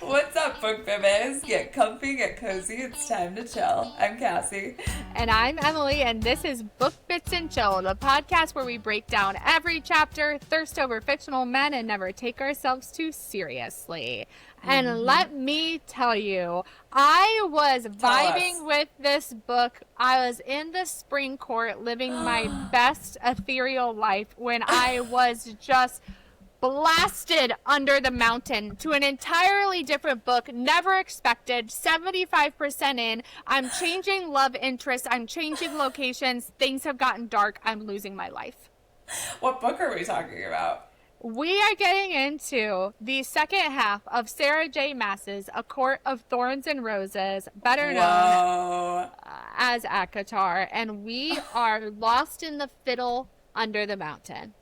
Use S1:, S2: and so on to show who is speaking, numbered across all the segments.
S1: What's up, book babies? Get comfy, get cozy. It's time to chill. I'm Cassie.
S2: And I'm Emily, and this is Book Bits and Chill, the podcast where we break down every chapter, thirst over fictional men, and never take ourselves too seriously. And let me tell you, I was vibing with this book. I was in the spring court living my best ethereal life when I was just blasted under the mountain to an entirely different book, never expected, 75% in. I'm changing love interests, I'm changing locations, things have gotten dark, I'm losing my life.
S1: What book are we talking about?
S2: We are getting into the second half of Sarah J. Maas's A Court of Thorns and Roses, better known as ACOTAR, and we are lost in the fiddle under the mountain.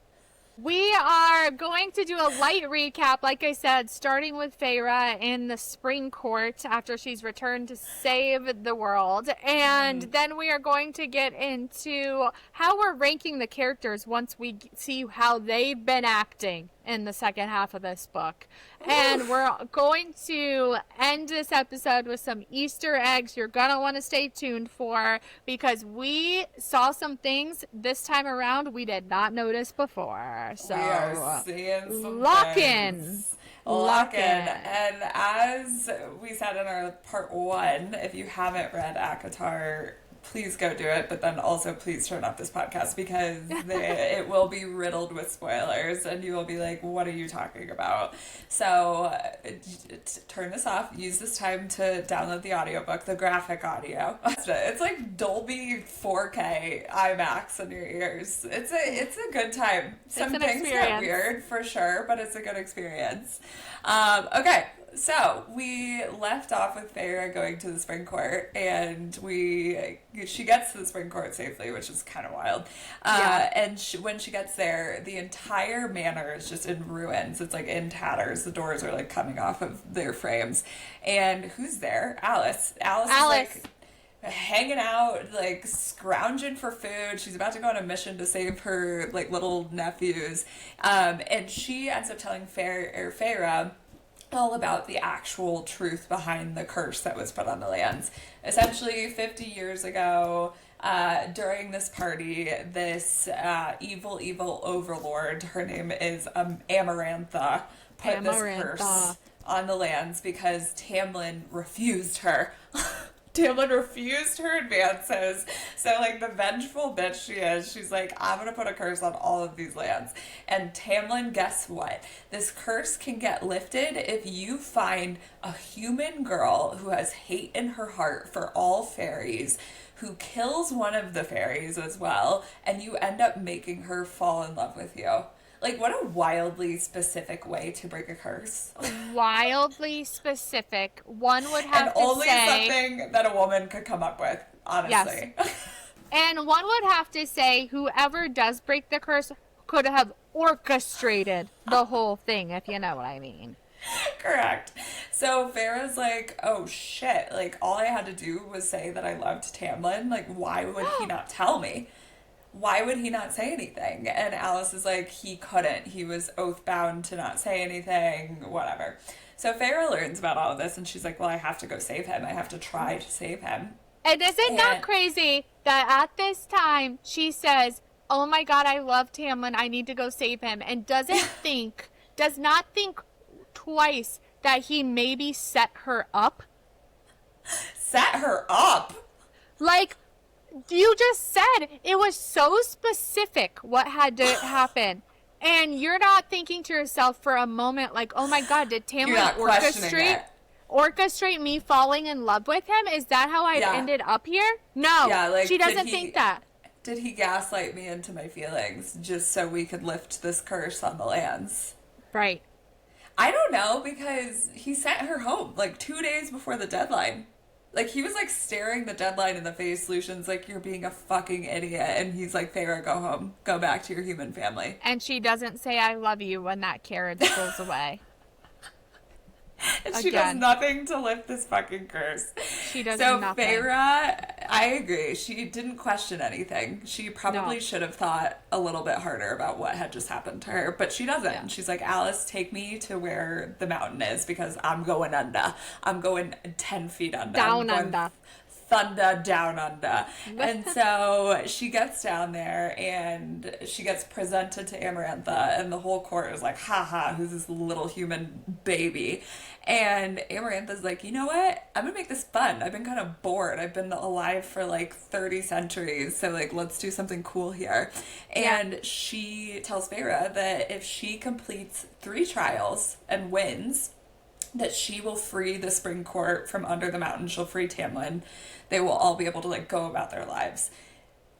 S2: We are going to do a light recap, like I said, starting with Feyre in the spring court after she's returned to save the world. And then we are going to get into how we're ranking the characters once we see how they've been acting in the second half of this book. And we're going to end this episode with some Easter eggs you're going to want to stay tuned for, because we saw some things this time around we did not notice before. So
S1: we are seeing some
S2: lock
S1: things.
S2: in.
S1: And as we said in our part 1, if you haven't read ACOTAR, please go do it, but then also please turn off this podcast because it will be riddled with spoilers and you will be like, what are you talking about? So turn this off. Use this time to download the audiobook, the graphic audio. It's like Dolby 4K IMAX in your ears. It's a good time. Some things get weird for sure, but it's a good experience. Okay. So we left off with Feyre going to the spring court, and she gets to the spring court safely, which is kind of wild. And when she gets there, the entire manor is just in ruins. It's like in tatters. The doors are like coming off of their frames. And who's there? Alice. Alice is like hanging out, like scrounging for food. She's about to go on a mission to save her like little nephews. And she ends up telling Feyre all about the actual truth behind the curse that was put on the lands. Essentially, 50 years ago, during this party, this evil overlord, her name is Amarantha, put this curse on the lands because Tamlin refused her. Tamlin refused her advances. So, like, the vengeful bitch she is, she's like, I'm going to put a curse on all of these lands. And Tamlin, guess what? This curse can get lifted if you find a human girl who has hate in her heart for all fairies, who kills one of the fairies as well, and you end up making her fall in love with you. Like, what a wildly specific way to break a curse.
S2: Wildly specific. One would have
S1: and
S2: to
S1: only
S2: say...
S1: something that a woman could come up with, honestly.
S2: Yes. And one would have to say whoever does break the curse could have orchestrated the whole thing, if you know what I mean.
S1: Correct. So Feyre's like, oh shit, like, all I had to do was say that I loved Tamlin. Like, why would he not tell me? Why would he not say anything? And Alice is like, he couldn't. He was oath-bound to not say anything, whatever. So Feyre learns about all of this, and she's like, well, I have to go save him. I have to try to save him.
S2: And is it not crazy that at this time, she says, oh my God, I love Tamlin. I need to go save him. And does not think twice that he maybe set her up?
S1: Set her up?
S2: Like... You just said it was so specific what had to happen. And you're not thinking to yourself for a moment like, oh my God, did Tamlin orchestrate me falling in love with him? Is that how I ended up here? No, like, she doesn't think that.
S1: Did he gaslight me into my feelings just so we could lift this curse on the lands?
S2: Right.
S1: I don't know, because he sent her home like 2 days before the deadline. Like, he was, like, staring the deadline in the face. Lucian's like, you're being a fucking idiot. And he's like, Feyre, go home. Go back to your human family.
S2: And she doesn't say, I love you when that carriage goes away.
S1: And she does nothing to lift this fucking curse.
S2: She does nothing.
S1: So Feyre I agree. She didn't question anything. She probably should have thought a little bit harder about what had just happened to her, but she doesn't. Yeah. She's like, Alice, take me to where the mountain is because I'm going under. I'm going 10 feet under.
S2: Down under.
S1: Thunder down under. And so she gets down there and she gets presented to Amarantha, and the whole court is like, haha, who's this little human baby? And Amarantha's like, you know what? I'm gonna make this fun. I've been kind of bored. I've been alive for like 30 centuries, so like let's do something cool here. And she tells Feyre that if she completes 3 trials and wins, that she will free the Spring Court from under the mountain. She'll free Tamlin. They will all be able to like go about their lives.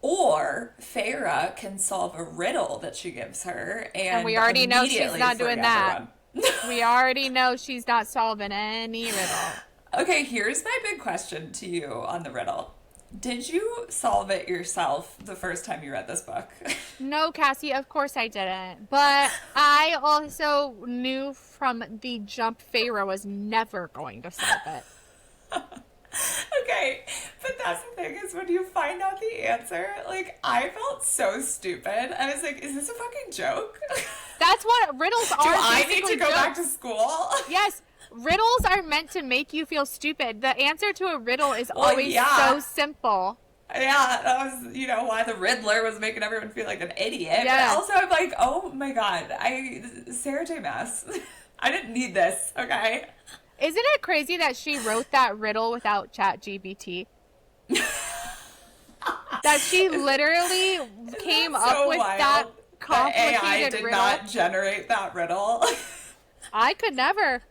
S1: Or Feyre can solve a riddle that she gives her, and
S2: we already know she's not doing that. We already know she's not solving any riddle.
S1: Okay, here's my big question to you on the riddle. Did you solve it yourself the first time you read this book?
S2: No, Cassie, of course I didn't. But I also knew from the jump Feyre was never going to solve it.
S1: Okay, but that's the thing is when you find out the answer, like, I felt so stupid. I was like, is this a fucking joke?
S2: That's what riddles are.
S1: Do I need to go back to school?
S2: Yes. Riddles are meant to make you feel stupid. The answer to a riddle is always so simple.
S1: Yeah, that was, why the Riddler was making everyone feel like an idiot. Yes. But also, I'm like, oh my god, Sarah J. Maas, I didn't need this, okay?
S2: Isn't it crazy that she wrote that riddle without ChatGPT? That she literally came up with that complicated riddle. AI did
S1: not generate that riddle.
S2: I could never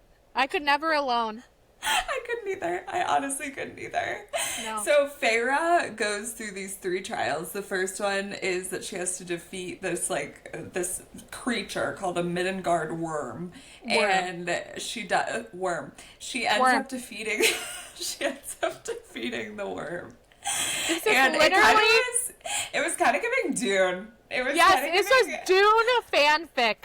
S2: alone.
S1: I couldn't either. I honestly couldn't either.
S2: No.
S1: So Feyre goes through these 3 trials. The first one is that she has to defeat this creature called a Middengard worm. And she does She ends up defeating the worm.
S2: This is literally
S1: it was kind of giving Dune.
S2: This was Dune fanfic.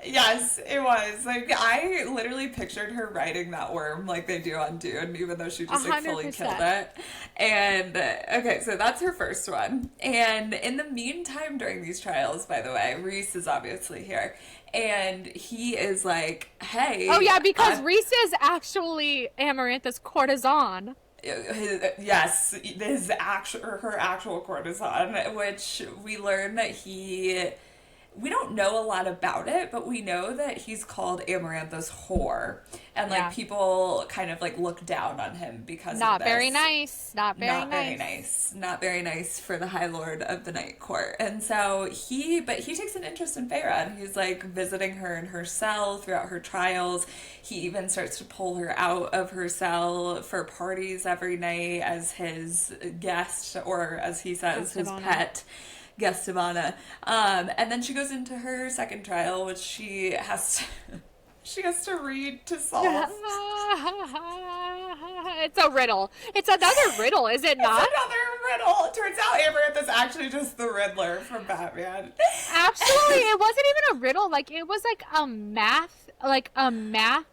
S1: Yes, it was. Like, I literally pictured her riding that worm like they do on Dune, even though she just like fully
S2: 100%.
S1: killed it. And okay, so that's her first one. And in the meantime, during these trials, by the way, Rhys is obviously here. And he is like, hey.
S2: Oh, yeah, because Rhys is actually Amarantha's courtesan.
S1: Yes, her actual courtesan, which we learn that we don't know a lot about it, but we know that he's called Amarantha's whore. And, people kind of, look down on him because of this.
S2: Not very nice
S1: Not very nice for the High Lord of the Night Court. And so he takes an interest in Feyre, and he's, visiting her in her cell throughout her trials. He even starts to pull her out of her cell for parties every night as his guest, or as he says, his pet. Guest of honor. And then she goes into her second trial, which she has to read to solve.
S2: It's a riddle. It's another riddle, is it not?
S1: It's another riddle. It turns out Amarantha's actually just the Riddler from Batman.
S2: Actually, it wasn't even a riddle. It was a math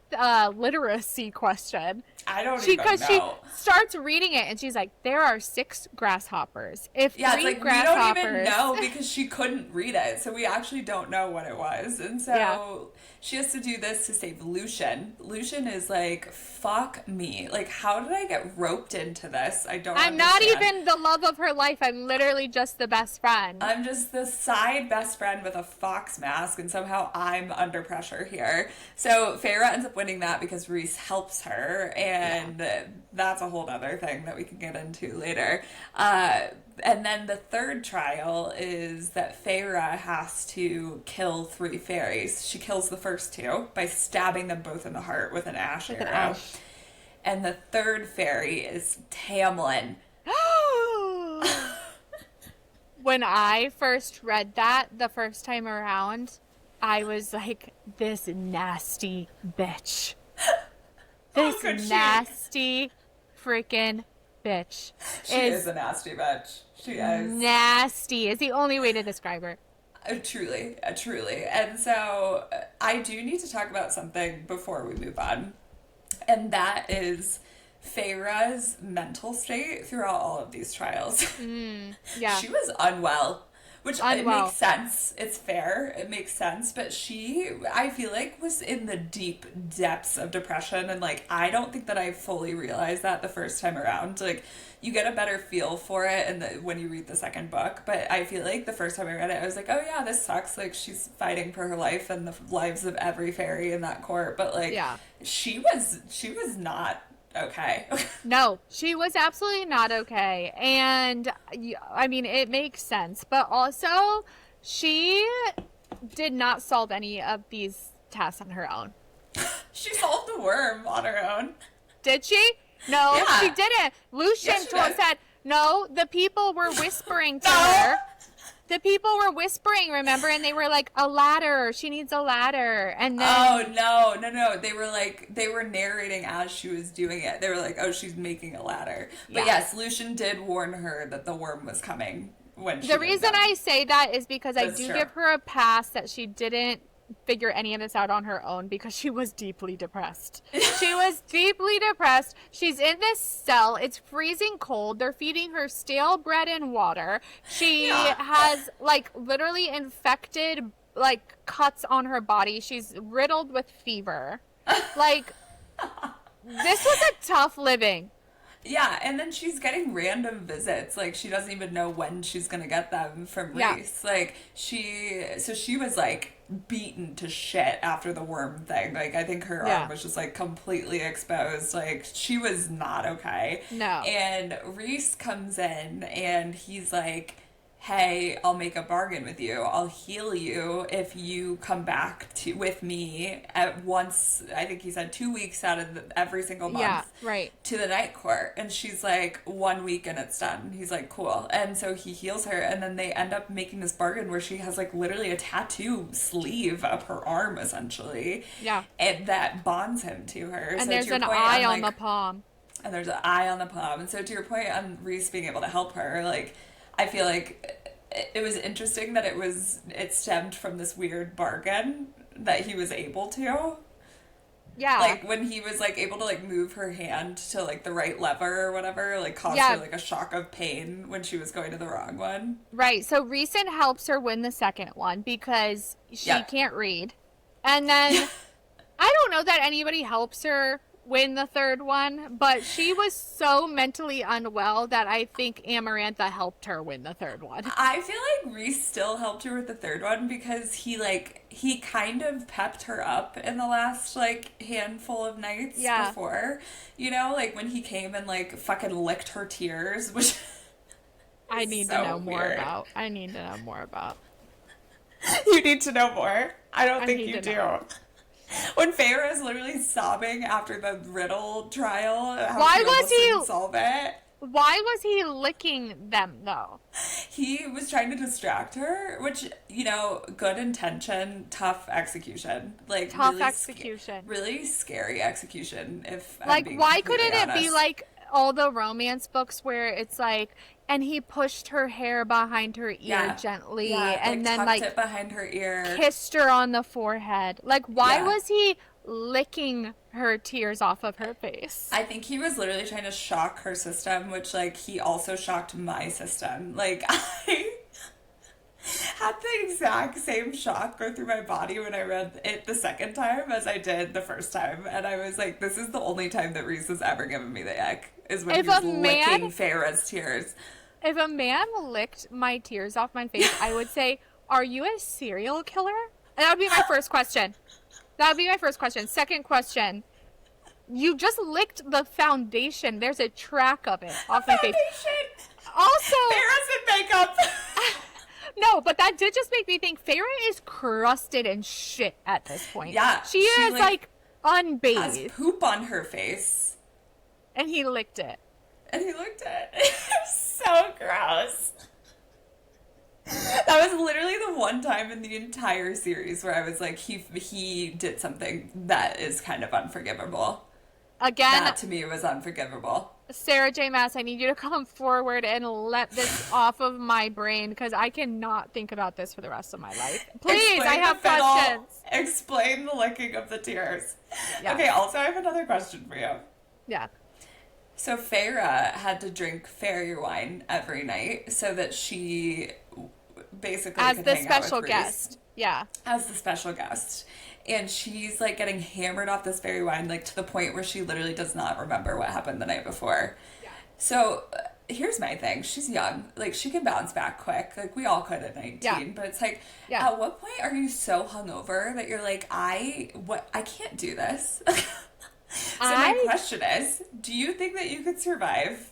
S2: literacy question.
S1: I don't even know. Because
S2: she starts reading it and she's like, there are 6 grasshoppers. If 3 grasshoppers... we don't even know
S1: because she couldn't read it. So we actually don't know what it was. And so she has to do this to save Lucien. Lucien is like, fuck me. How did I get roped into this? I'm
S2: not even the love of her life. I'm literally just the best friend.
S1: I'm just the side best friend with a fox mask, and somehow I'm under pressure here. So Feyre ends up winning that because Rhys helps her, and that's a whole other thing that we can get into later. And then the third trial is that Feyre has to kill 3 fairies. She kills the first 2 by stabbing them both in the heart with an ash arrow. And the third fairy is Tamlin.
S2: When I first read that the first time around, I was like, this nasty bitch. This nasty freaking bitch.
S1: She is a nasty bitch. She is.
S2: Nasty is the only way to describe her.
S1: Truly. And so I do need to talk about something before we move on. And that is Feyre's mental state throughout all of these trials.
S2: Yeah.
S1: She was unwell, which it
S2: Unwell.
S1: makes sense. It's fair. It makes sense. But she, I feel like, was in the deep depths of depression. And, like, I don't think that I fully realized that the first time around. Like, you get a better feel for it when you read the second book. But I feel like the first time I read it, I was like, oh, yeah, this sucks. Like, she's fighting for her life and the lives of every fairy in that court. But, like, she was not okay.
S2: No, she was absolutely not okay. And I mean, it makes sense. But also, she did not solve any of these tasks on her own.
S1: She solved the worm on her own.
S2: Did she? No,
S1: Yeah.
S2: she didn't. Lucian said, no, the people were whispering to her. The people were whispering, remember? And they were like, a ladder. She needs a ladder. And then...
S1: Oh, no. They were narrating as she was doing it. They were like, oh, she's making a ladder. But yes, Lucian did warn her that the worm was coming when she...
S2: The reason I say that is because I do give her a pass that she didn't figure any of this out on her own because she was deeply depressed. She was deeply depressed. She's in this cell. It's freezing cold. They're feeding her stale bread and water. She has like literally infected like cuts on her body. She's riddled with fever. Like this was a tough living.
S1: Yeah, and then she's getting random visits. Like, she doesn't even know when she's going to get them from Rhys. Like, she was, like, beaten to shit after the worm thing. Like, I think her arm was just, like, completely exposed. Like, she was not okay.
S2: No.
S1: And Rhys comes in, and he's like, hey, I'll make a bargain with you. I'll heal you if you come back with me at once, I think he said 2 weeks out of every single month to the night court. And she's like, 1 week and it's done. He's like, cool. And so he heals her, and then they end up making this bargain where she has like literally a tattoo sleeve up her arm, essentially.
S2: Yeah.
S1: And that bonds him to her.
S2: And
S1: so
S2: there's an eye on the palm.
S1: And there's an eye on the palm. And so to your point on Rhys being able to help her, like, I feel like it was interesting that it stemmed from this weird bargain that he was able to.
S2: Yeah.
S1: Like, when he was, like, able to, like, move her hand to, like, the right lever or whatever, like, caused her, like, a shock of pain when she was going to the wrong one.
S2: Right. So Rhysand helps her win the second one because she can't read. And then, I don't know that anybody helps her win the third one, but she was so mentally unwell that I think Amarantha helped her win the third one.
S1: I feel like Rhys still helped her with the third one because he kind of pepped her up in the last, like, handful of nights before. You know, like, when he came and, like, fucking licked her tears, which
S2: I need to know more about. I need to know more about.
S1: You need to know more? I don't think you do. When Feyre is literally sobbing after the riddle trial,
S2: why was he
S1: solve it?
S2: Why was he licking them though?
S1: He was trying to distract her, which, you know, good intention, tough execution. Like,
S2: tough execution.
S1: Really scary execution. If
S2: like, why couldn't
S1: honest.
S2: It be like all the romance books where it's like, and he pushed her hair behind her ear gently, and then like
S1: it behind her ear,
S2: kissed her on the forehead. Like, why was he licking her tears off of her face?
S1: I think he was literally trying to shock her system, which, like, he also shocked my system. Like, I had the exact same shock go through my body when I read it the second time as I did the first time, and I was like, this is the only time that Rhys has ever given me the ick, is when he was licking Feyre's tears.
S2: If a man licked my tears off my face, I would say, are you a serial killer? And that would be my first question. Second question. You just licked the foundation. There's a track of it off my face. Also,
S1: Feyre's in makeup.
S2: No, but that did just make me think Feyre is crusted and shit at this point.
S1: Yeah.
S2: She is like unbathed.
S1: Has poop on her face.
S2: And he licked it.
S1: So gross. That was literally the one time in the entire series where I was like, he did something that is kind of unforgivable.
S2: Again,
S1: that to me was unforgivable.
S2: Sarah J. Maas, I need you to come forward and let this off of my brain because I cannot think about this for the rest of my life. Please, I have questions.
S1: Explain the licking of the tears.
S2: Yeah.
S1: Okay, also I have another question for you.
S2: Yeah.
S1: So Feyre had to drink fairy wine every night so that she basically
S2: As
S1: could
S2: the
S1: hang out with
S2: special
S1: Rhys.
S2: guest. Yeah.
S1: As the special guest. And she's like getting hammered off this fairy wine, like to the point where she literally does not remember what happened the night before.
S2: Yeah.
S1: So here's my thing. She's young. Like, she can bounce back quick. Like, we all could at 19.
S2: Yeah.
S1: But it's like,
S2: Yeah.
S1: at what point are you so hungover that you're like, I can't do this? So my question is, do you think that you could survive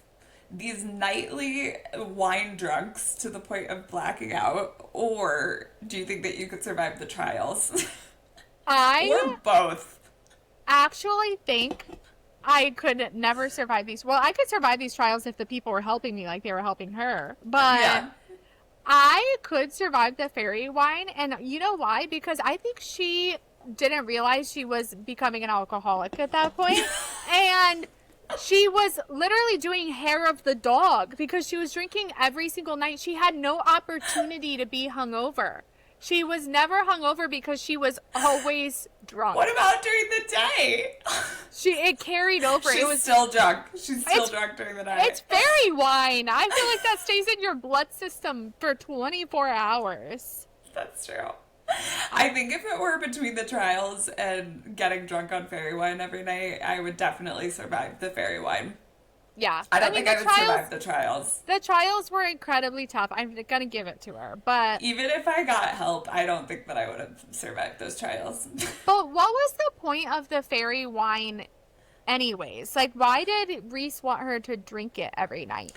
S1: these nightly wine drunks to the point of blacking out? Or do you think that you could survive the trials? Or both?
S2: Actually think I could never survive these. Well, I could survive these trials if the people were helping me like they were helping her. But
S1: Yeah.
S2: I could survive the fairy wine. And you know why? Because I think she didn't realize she was becoming an alcoholic at that point. And she was literally doing hair of the dog because she was drinking every single night. She had no opportunity to be hungover. She was never hungover because she was always drunk.
S1: What about during the day?
S2: It carried over.
S1: She's
S2: It was
S1: still drunk. She's still drunk during the night.
S2: It's fairy wine. I feel like that stays in your blood system for 24 hours.
S1: That's true. I think if it were between the trials and getting drunk on fairy wine every night, I would definitely survive the fairy wine.
S2: Yeah.
S1: I don't think I would survive the trials.
S2: The trials were incredibly tough. I'm going to give it to her. But
S1: even if I got help, I don't think that I would have survived those trials.
S2: But what was the point of the fairy wine anyways? Like, why did Rhys want her to drink it every night?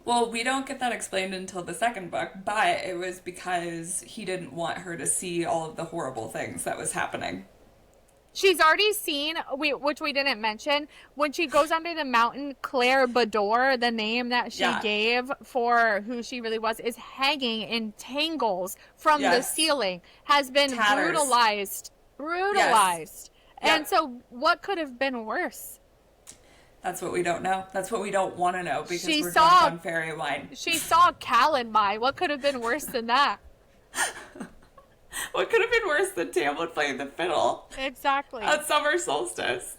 S1: Well, we don't get that explained until the second book, but it was because he didn't want her to see all of the horrible things that was happening.
S2: She's already seen, which we didn't mention, when she goes under the mountain, Claire Bador, the name that she gave for who she really was, is hanging in tangles from the ceiling, has been brutalized. Yes. And so what could have been worse?
S1: That's what we don't know. That's what we don't want to know because we're drunk on fairy wine.
S2: She saw Calanmai. What could have been worse than that?
S1: What could have been worse than Tamlin playing the fiddle?
S2: Exactly.
S1: At summer solstice.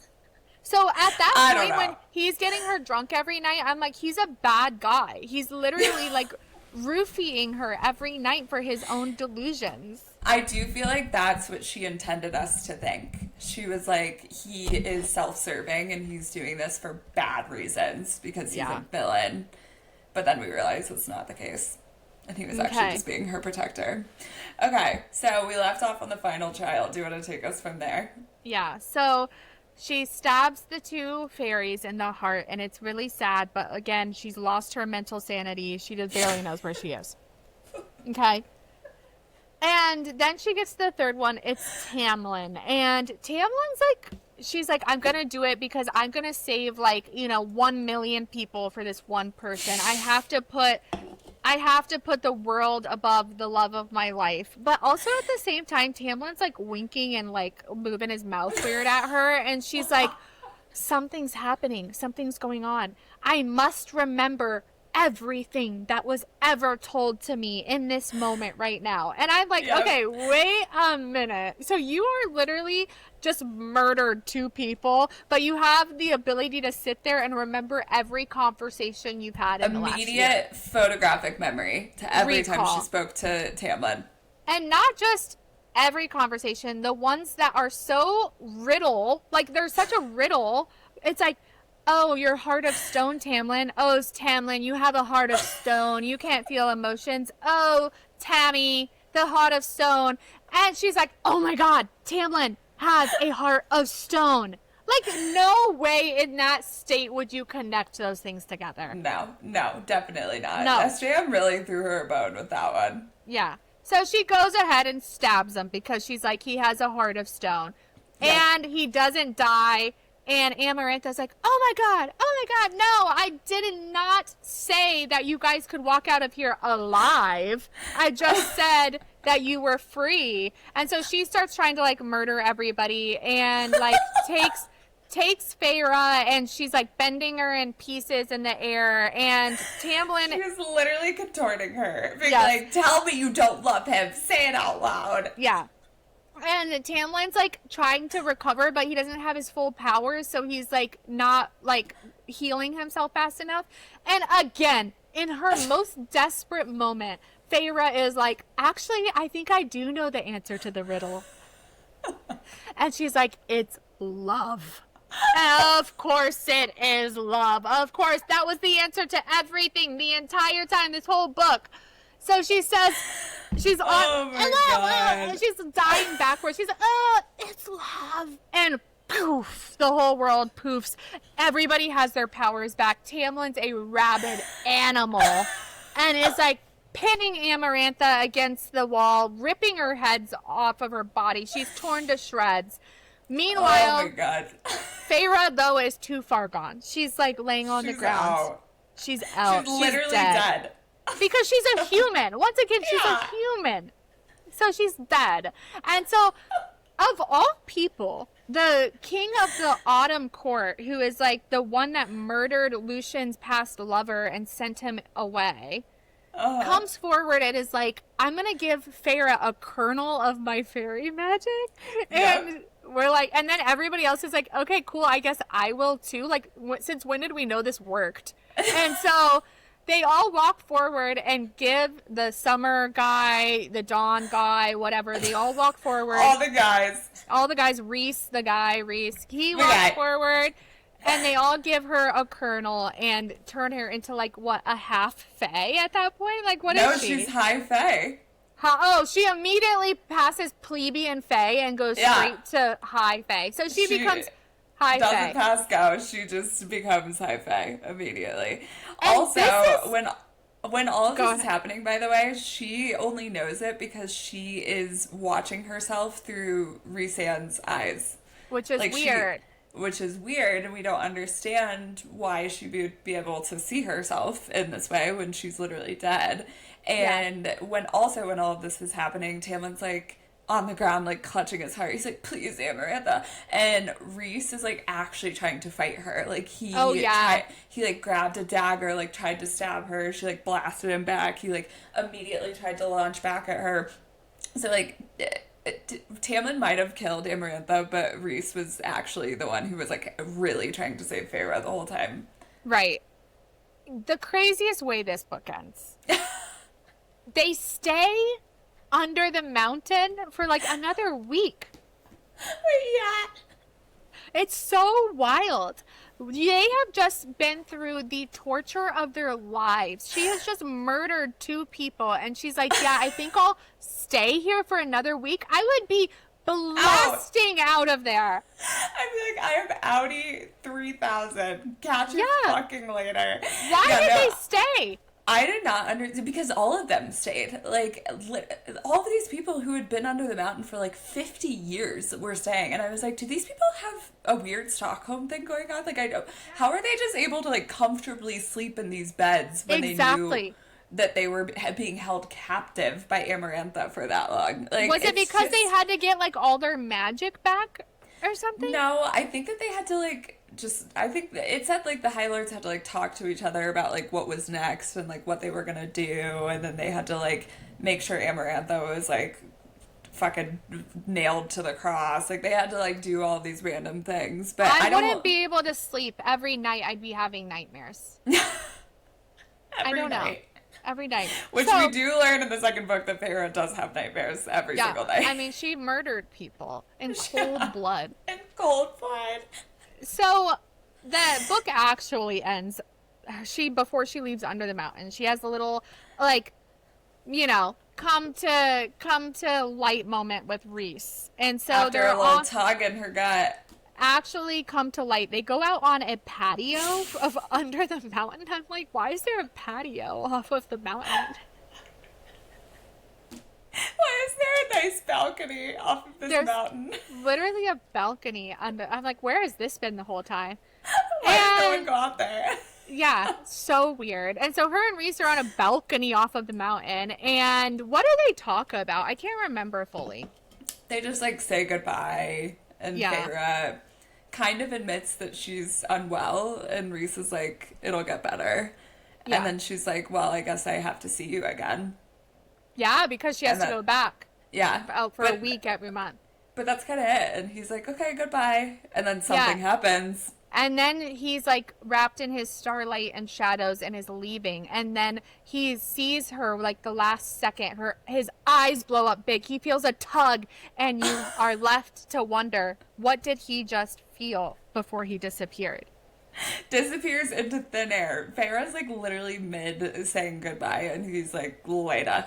S2: So at that point, when he's getting her drunk every night, I'm like, he's a bad guy. He's literally like roofing her every night for his own delusions.
S1: I do feel like that's what she intended us to think. She was like, he is self-serving and he's doing this for bad reasons because he's a villain. But then we realized it's not the case. And he was actually just being her protector. Okay, so we left off on the final trial. Do you want to take us from there?
S2: Yeah, so she stabs the two fairies in the heart, and it's really sad. But again, she's lost her mental sanity. She just barely knows where she is. Okay. And then she gets the third one. It's Tamlin. And Tamlin's like, she's like, I'm going to do it because I'm going to save 1 million people for this one person. I have to put the world above the love of my life. But also at the same time, Tamlin's like winking and like moving his mouth weird at her. And she's like, something's happening. Something's going on. I must remember everything that was ever told to me in this moment right now. And I'm like, okay, wait a minute. So you are literally just murdered two people, but you have the ability to sit there and remember every conversation you've had in the last year.
S1: Immediate photographic memory to every time she spoke to Tamlin.
S2: And not just every conversation, the ones that are so riddle, like they're such a riddle. It's like, oh, your heart of stone, Tamlin. Oh, Tamlin, you have a heart of stone. You can't feel emotions. Oh, Tammy, the heart of stone. And she's like, oh my God, Tamlin has a heart of stone. Like, no way in that state would you connect those things together.
S1: No, definitely not.
S2: No.
S1: SJM really threw her a bone with that one.
S2: Yeah. So she goes ahead and stabs him because she's like, he has a heart of stone. Yeah. And he doesn't die. And Amarantha's like, oh my God, no, I did not say that you guys could walk out of here alive. I just said that you were free. And so she starts trying to like murder everybody and like takes Feyre and she's like bending her in pieces in the air. And Tamlin...
S1: She was literally contorting her. Being like, tell me you don't love him. Say it out loud.
S2: Yeah. And Tamlin's, like, trying to recover, but he doesn't have his full powers, so he's, like, not, like, healing himself fast enough. And again, in her most desperate moment, Feyre is like, actually, I think I do know the answer to the riddle. And she's like, it's love. Of course it is love. Of course, that was the answer to everything the entire time, this whole book. So she says, she's on, and she's dying backwards. She's like, it's love. And poof, the whole world poofs. Everybody has their powers back. Tamlin's a rabid animal and is like pinning Amarantha against the wall, ripping her heads off of her body. She's torn to shreds. Meanwhile,
S1: oh my God.
S2: Feyre, though, is too far gone. She's like laying on the ground.
S1: Out.
S2: She's out.
S1: She's literally dead.
S2: Because she's a human. Once again, she's a human. So she's dead. And so, of all people, the king of the Autumn Court, who is like the one that murdered Lucian's past lover and sent him away, comes forward and is like, I'm going to give Feyre a kernel of my fairy magic. And we're like, and then everybody else is like, okay, cool, I guess I will too. Like, since when did we know this worked? And so they all walk forward and give the summer guy, the dawn guy, whatever, they all walk forward.
S1: All the guys.
S2: Rhys, he walks forward. And they all give her a kernel and turn her into, like, what, a half fae at that point? Like, what is she?
S1: No, she's high fae.
S2: She immediately passes plebeian fae and goes straight to high fae. So she becomes high fae.
S1: Doesn't pass go. She just becomes high fae immediately.
S2: And
S1: also, when all of this is happening, by the way, she only knows it because she is watching herself through Rhysand's eyes.
S2: Which is weird.
S1: Which is weird, and we don't understand why she would be able to see herself in this way when she's literally dead. And when all of this is happening, Tamlin's like on the ground, like clutching his heart. He's like, please, Amarantha. And Rhys is like actually trying to fight her. Like he like grabbed a dagger, like tried to stab her. She like blasted him back. He like immediately tried to launch back at her. So like Tamlin might have killed Amarantha, but Rhys was actually the one who was like really trying to save Feyre the whole time.
S2: Right. The craziest way this book ends. They stay under the mountain for like another week. It's so wild. They have just been through the torture of their lives. She has just murdered 2 people, and she's like, yeah, I think I'll stay here for another week. I would be blasting out of there.
S1: I'd be like, I have Audi 3000. Catch you fucking later.
S2: Why did they stay?
S1: I did not understand, because all of them stayed. Like, all of these people who had been under the mountain for like 50 years were staying. And I was like, do these people have a weird Stockholm thing going on? Like, I don't, how are they just able to like comfortably sleep in these beds when they knew that they were being held captive by Amarantha for that long? Like,
S2: was it because they had to get like all their magic back or something?
S1: No, I think that they had to like I think it said like the High Lords had to like talk to each other about like what was next and like what they were gonna do, and then they had to like make sure Amarantha was like fucking nailed to the cross. Like they had to like do all these random things. But I wouldn't
S2: be able to sleep every night. I'd be having nightmares. Every night.
S1: Which we do learn in the second book that Feyre does have nightmares every single night.
S2: I mean, she murdered people in cold blood.
S1: In cold blood.
S2: So the book actually ends. Before she leaves under the mountain, she has a little like, you know, come to light moment with Rhys, and so
S1: after
S2: they're
S1: a little tug in her gut.
S2: Actually come to light. They go out on a patio of under the mountain. I'm like, why is there a patio off of the mountain?
S1: Why is there a nice balcony off of this mountain?
S2: Literally a balcony under. I'm like, where has this been the whole time?
S1: Why did no one go out there?
S2: Yeah, so weird. And so her and Rhys are on a balcony off of the mountain, and what do they talk about? I can't remember fully.
S1: They just like say goodbye, and Feyre kind of admits that she's unwell, and Rhys is like, it'll get better. Yeah. And then she's like, well, I guess I have to see you again.
S2: Yeah, because she has to go back.
S1: Yeah.
S2: Out for a week every month.
S1: but that's kind of it. And he's like, okay, goodbye. And then something happens.
S2: And then he's like wrapped in his starlight and shadows and is leaving. And then he sees her like the last second. His eyes blow up big. He feels a tug, and you are left to wonder, what did he just feel before he disappeared?
S1: Disappears into thin air. Feyre's like literally mid saying goodbye, and he's like, later.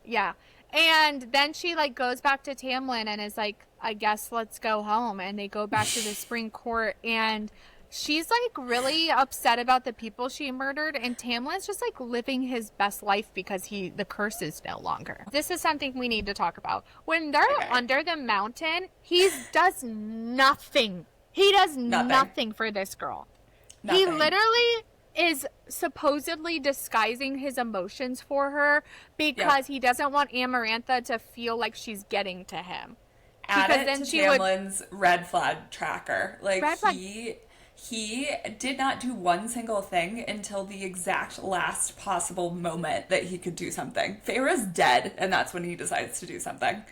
S2: Yeah. And then she like goes back to Tamlin and is like, I guess let's go home. And they go back to the spring court, and she's like really upset about the people she murdered, and Tamlin's just like living his best life because the curse is no longer. This is something we need to talk about. When they're under the mountain, he does nothing. He does nothing for this girl. Nothing. He literally is supposedly disguising his emotions for her because he doesn't want Amarantha to feel like she's getting to him.
S1: Add it to Tamlin's red flag tracker. Like, he did not do one single thing until the exact last possible moment that he could do something. Feyre's dead, and that's when he decides to do something.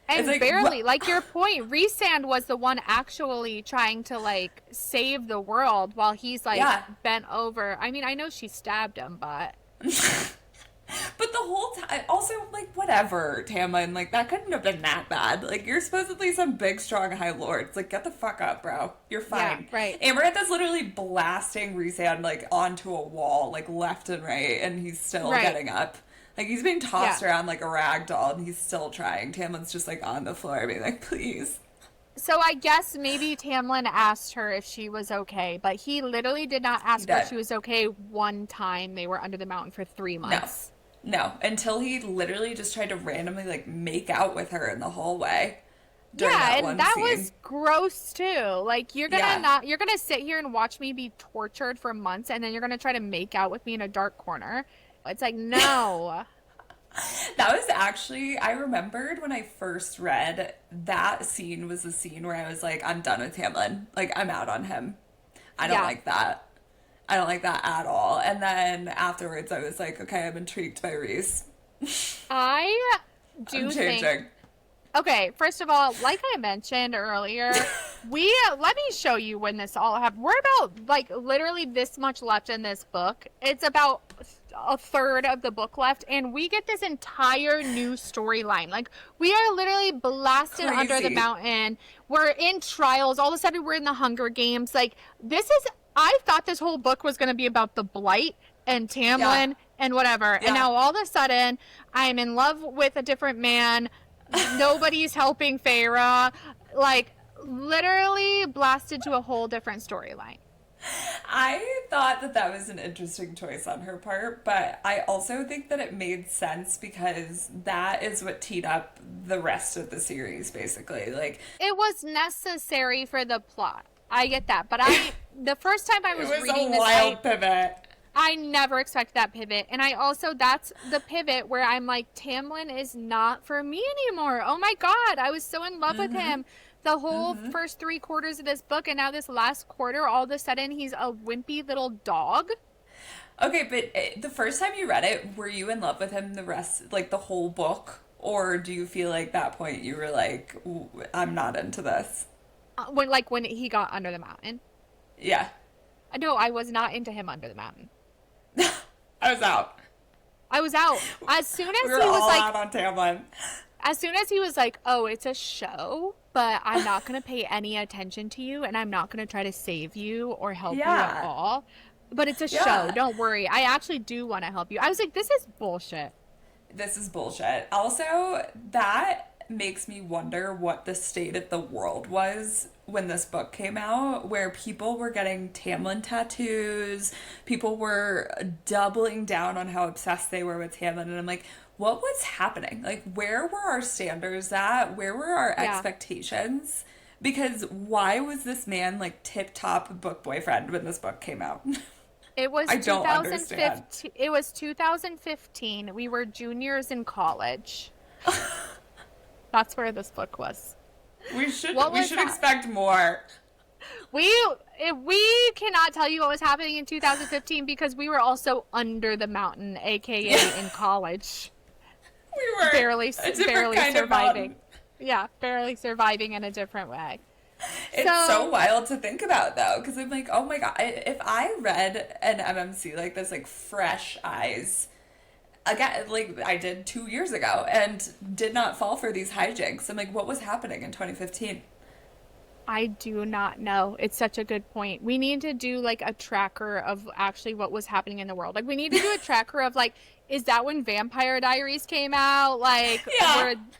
S2: And like, barely, like your point, Rhysand was the one actually trying to like save the world while he's like bent over. I mean, I know she stabbed him, but
S1: but the whole time, also like whatever, Tamlin, like that couldn't have been that bad. Like, you're supposedly some big, strong High Lord. It's like, get the fuck up, bro. You're fine.
S2: Yeah, right.
S1: Amarantha's literally blasting Rhysand like onto a wall, like left and right, and he's still getting up. Like, he's being tossed around like a rag doll, and he's still trying. Tamlin's just, like, on the floor being like, please.
S2: So I guess maybe Tamlin asked her if she was okay, but he literally did not ask her if she was okay one time they were under the mountain for 3 months.
S1: No, until he literally just tried to randomly, like, make out with her in the hallway.
S2: That was gross, too. Like, you're gonna sit here and watch me be tortured for months, and then you're gonna try to make out with me in a dark corner. It's like, no.
S1: That was actually, I remembered when I first read, that scene was the scene where I was like, I'm done with Tamlin. Like, I'm out on him. I don't like that. I don't like that at all. And then afterwards, I was like, okay, I'm intrigued by Rhys.
S2: I do think... Okay, first of all, like I mentioned earlier, let me show you when this all happened. We're about, like, literally this much left in this book. It's about a third of the book left, and we get this entire new storyline. Like, we are literally blasted under the mountain. We're in trials. All of a sudden, we're in the Hunger Games. Like, I thought this whole book was going to be about the Blight and Tamlin and whatever. Yeah. And now all of a sudden, I'm in love with a different man. Nobody's helping Feyre. Like, literally blasted to a whole different storyline.
S1: I thought that was an interesting choice on her part, but I also think that it made sense because that is what teed up the rest of the series, basically. Like,
S2: it was necessary for the plot. I get that, but the first time I was reading this,
S1: it was a wild pivot.
S2: I never expected that pivot. And I also, that's the pivot where I'm like, Tamlin is not for me anymore. Oh my God. I was so in love with him the whole first 3 quarters of this book. And now this last quarter, all of a sudden he's a wimpy little dog.
S1: Okay, but the first time you read it, were you in love with him the rest, like the whole book? Or do you feel like that point you were like, I'm not into this?
S2: When he got under the mountain?
S1: Yeah.
S2: No, I was not into him under the mountain.
S1: I was out.
S2: As soon as
S1: we were all out on Tamlin.
S2: As soon as he was like, oh, it's a show, but I'm not going to pay any attention to you, and I'm not going to try to save you or help you at all. But it's a show. Don't worry. I actually do want to help you. I was like, this is bullshit.
S1: This is bullshit. Also, that makes me wonder what the state of the world was when this book came out, where people were getting Tamlin tattoos, people were doubling down on how obsessed they were with Tamlin, and I'm like, what was happening? Like, where were our standards at? Where were our expectations? Because why was this man like tip-top book boyfriend when this book came out?
S2: It was
S1: I don't understand.
S2: It was 2015. We were juniors in college. That's where this book was.
S1: We should expect more.
S2: We cannot tell you what was happening in 2015 because we were also under the mountain, aka in college.
S1: We were
S2: barely surviving. barely surviving in a different way.
S1: It's so wild to think about, though, because I'm like, oh my God, if I read an MMC like this, like fresh eyes, again, like I did 2 years ago, and did not fall for these hijinks, I'm like, what was happening in 2015?
S2: I do not know. It's such a good point. We need to do like a tracker of actually what was happening in the world. Like we need to do a tracker of like, is that when Vampire Diaries came out? Like,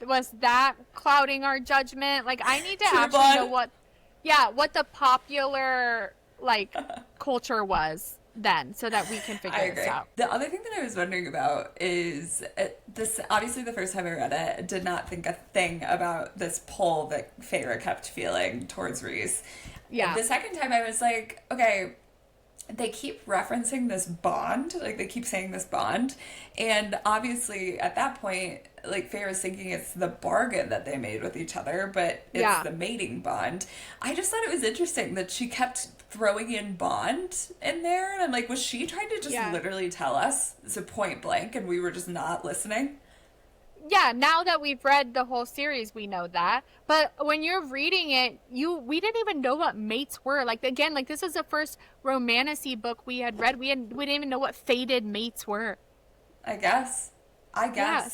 S2: was that clouding our judgment? Like I need to
S1: True
S2: actually
S1: Blood.
S2: know what the popular like culture was then, so that we can figure this out.
S1: The other thing that I was wondering about is this. Obviously, the first time I read it, did not think a thing about this pull that Feyre kept feeling towards Rhys.
S2: Yeah.
S1: The second time, I was like, okay, they keep referencing this bond, like they keep saying this bond, and obviously at that point, like Feyre's thinking it's the bargain that they made with each other, but it's the mating bond. I just thought it was interesting that she kept throwing in bond in there, and I'm like, was she trying to just literally tell us so point blank, and we were just not listening?
S2: Yeah, now that we've read the whole series, we know that. But when you're reading it, we didn't even know what mates were. Like, again, like this was the first Romantasy book we had read. We didn't even know what fated mates were.
S1: I guess. Yeah,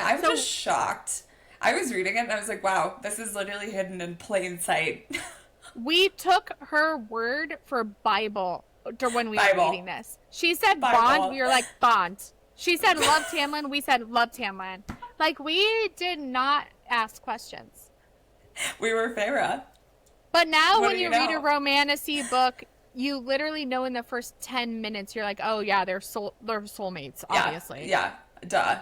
S1: I'm just shocked. I was reading it and I was like, wow, this is literally hidden in plain sight.
S2: We took her word for Bible when we were reading this. She said bond, we were like, bond. She said love Tamlin, we said love Tamlin. Like, we did not ask questions.
S1: We were Feyre.
S2: But now when you read a Romantasy book, you literally know in the first 10 minutes, you're like, oh yeah, they're soulmates, obviously.
S1: Yeah, duh.